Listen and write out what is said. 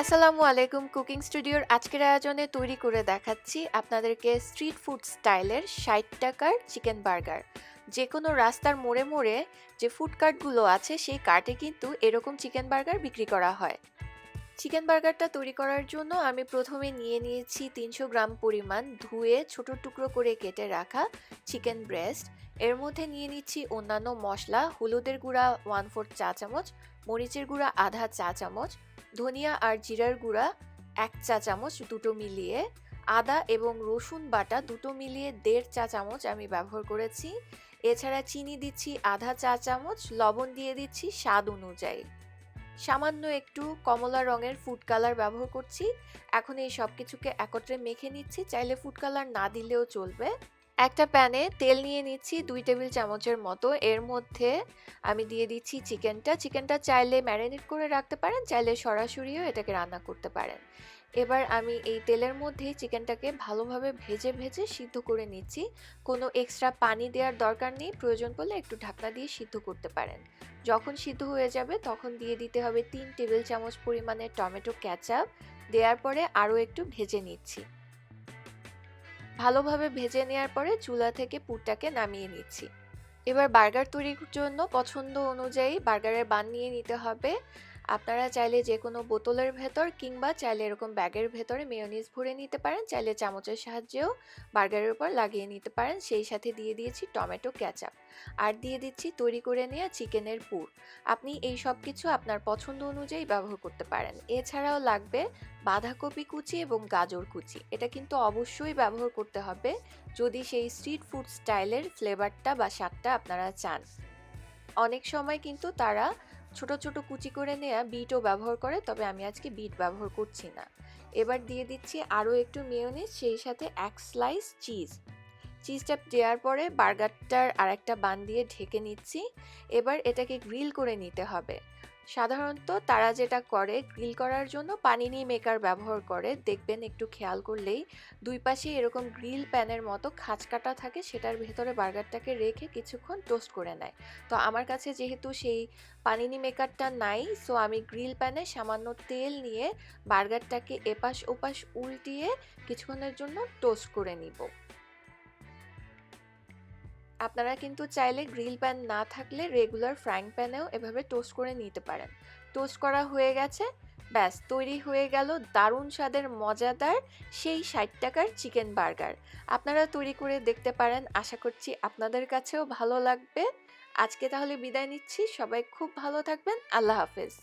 আসসালামু আলাইকুম। কুকিং স্টুডিওর আজকের আয়োজনে তৈরি করে দেখাচ্ছি আপনাদেরকে স্ট্রিট ফুড স্টাইলের ৬০ টাকার চিকেন বার্গার। যে কোনো রাস্তার মোড়ে মোড়ে যে ফুড কার্টগুলো আছে সেই কার্টে কিন্তু এরকম চিকেন বার্গার বিক্রি করা হয়। চিকেন বার্গারটা তৈরি করার জন্য আমি প্রথমে নিয়ে নিয়েছি ৩০০ গ্রাম পরিমাণ ধুয়ে ছোট টুকরো করে কেটে রাখা চিকেন ব্রেস্ট। এর মধ্যে নিয়ে নিচ্ছি অন্যান্য মশলা, হলুদের গুঁড়া 1/4 চা চামচ, মরিচের গুঁড়া আধা চা চামচ, ধনিয়া আর জিরার গুঁড়া ১ চা চামচ দুটো মিলিয়ে, আদা এবং রসুন বাটা দুটো মিলিয়ে ১.৫ চা চামচ আমি ব্যবহার করেছি। এছাড়া চিনি দিচ্ছি আধা চা চামচ, লবণ দিয়ে দিচ্ছি স্বাদ অনুযায়ী, সামান্য একটু কমলা রঙের ফুড কালার ব্যবহার করছি। এখন এই সব কিছুকে একত্রে মেখে নিচ্ছি, চাইলে ফুড কালার না দিলেও চলবে। একটা প্যানে তেল নিয়ে নিচ্ছি ২ টেবিল চামচের মতো। এর মধ্যে আমি দিয়ে দিচ্ছি চিকেনটা চাইলে ম্যারিনেট করে রাখতে পারেন, চাইলে সরাসরিও এটাকে রান্না করতে পারেন। এবার আমি এই তেলের মধ্যেই চিকেনটাকে ভালোভাবে ভেজে ভেজে সিদ্ধ করে নিচ্ছি। কোনো এক্সট্রা পানি দেওয়ার দরকার নেই, প্রয়োজন পড়লে একটু ঢাকনা দিয়ে সিদ্ধ করতে পারেন। যখন সিদ্ধ হয়ে যাবে তখন দিয়ে দিতে হবে ৩ টেবিল চামচ পরিমাণে টমেটো কেচাপ। দেওয়ার পরে আরও একটু ভেজে নিচ্ছি। ভালোভাবে ভেজে নেওয়ার পরে চুলা থেকে পুরটাকে নামিয়ে নিচ্ছি। এবার বার্গার তৈরির জন্য পছন্দ অনুযায়ী বার্গারের বান নিয়ে নিতে হবে। আপনারা চাইলে যে কোনো বোতলের ভেতর কিংবা চাইলে এরকম ব্যাগের ভেতরে মেয়োনিজ ভরে নিতে পারেন, চাইলে চামচের সাহায্যেও বার্গারের উপর লাগিয়ে নিতে পারেন। সেই সাথে দিয়ে দিয়েছি টমেটো কেচাপ আর দিয়ে দিচ্ছি তৈরি করে নেওয়া চিকেনের পুর। আপনি এই সব কিছু আপনার পছন্দ অনুযায়ী ব্যবহার করতে পারেন। এছাড়াও লাগবে বাঁধাকপি কুচি এবং গাজর কুচি। এটা কিন্তু অবশ্যই ব্যবহার করতে হবে যদি সেই স্ট্রিট ফুড স্টাইলের ফ্লেভারটা বা স্বাদটা আপনারা চান। অনেক সময় কিন্তু তারা ছোট ছোট কুচি করে নেওয়া বিটও ব্যবহার করে, তবে আমি আজকে বিট ব্যবহার করছি না। এবার দিয়ে দিচ্ছি আরও একটু মেয়োনিজ, সেই সাথে ১ স্লাইস চিজটা দেওয়ার পরে বার্গারটার আরেকটা বান দিয়ে ঢেকে নিচ্ছি। এবার এটাকে গ্রিল করে নিতে হবে। সাধারণত তারা যেটা করে গ্রিল করার জন্য পানিনি মেকার ব্যবহার করে, দেখবেন একটু খেয়াল করলেই দুই পাশে এরকম গ্রিল প্যানের মতো খাঁজ কাটা থাকে, সেটার ভেতরে বার্গারটাকে রেখে কিছুক্ষণ টোস্ট করে নেয়। তো আমার কাছে যেহেতু সেই পানিনি মেকারটা নাই, সো আমি গ্রিল প্যানে সামান্য তেল নিয়ে বার্গারটাকে এপাশ ওপাশ উল্টিয়ে কিছুক্ষণের জন্য টোস্ট করে নিব। আপনারা কিন্তু চাইলে গ্রিল প্যান না থাকলে রেগুলার ফ্রাইং প্যানেও এভাবে টোস্ট করে নিতে পারেন। টোস্ট করা হয়ে গেছে, ব্যাস তৈরি হয়ে গেল দারুণ স্বাদের মজাদার সেই ৬০ টাকার চিকেন বার্গার। আপনারা তৈরি করে দেখতে পারেন, আশা করছি আপনাদের কাছেও ভালো লাগবে। আজকে তাহলে বিদায় নিচ্ছি, সবাই খুব ভালো থাকবেন, আল্লাহ হাফেজ।